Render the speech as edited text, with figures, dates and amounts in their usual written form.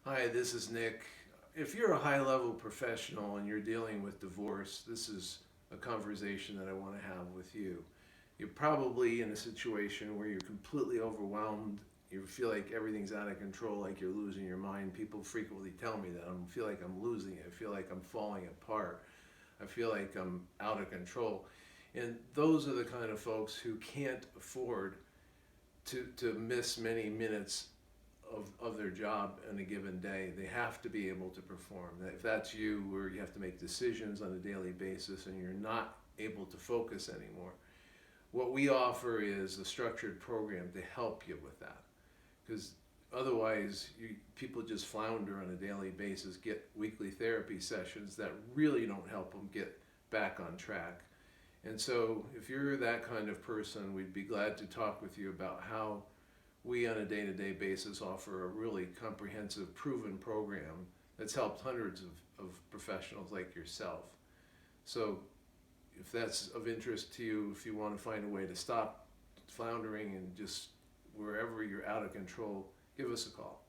Hi, this is Nick. If you're a high level professional and you're dealing with divorce, this is a conversation that I want to have with you. You're probably in a situation where you're completely overwhelmed. You feel like everything's out of control, like you're losing your mind. People frequently tell me that. I feel like I'm losing it. I feel like I'm falling apart. I feel like I'm out of control. And those are the kind of folks who can't afford to miss many minutes of their job in a given day. They have to be able to perform. If that's you, where you have to make decisions on a daily basis and you're not able to focus anymore, what we offer is a structured program to help you with that. Because otherwise, people just flounder on a daily basis, get weekly therapy sessions that really don't help them get back on track. And so, if you're that kind of person, we'd be glad to talk with you about how we on a day-to-day basis offer a really comprehensive, proven program that's helped hundreds of professionals like yourself. So if that's of interest to you, if you want to find a way to stop floundering and just wherever you're out of control, give us a call.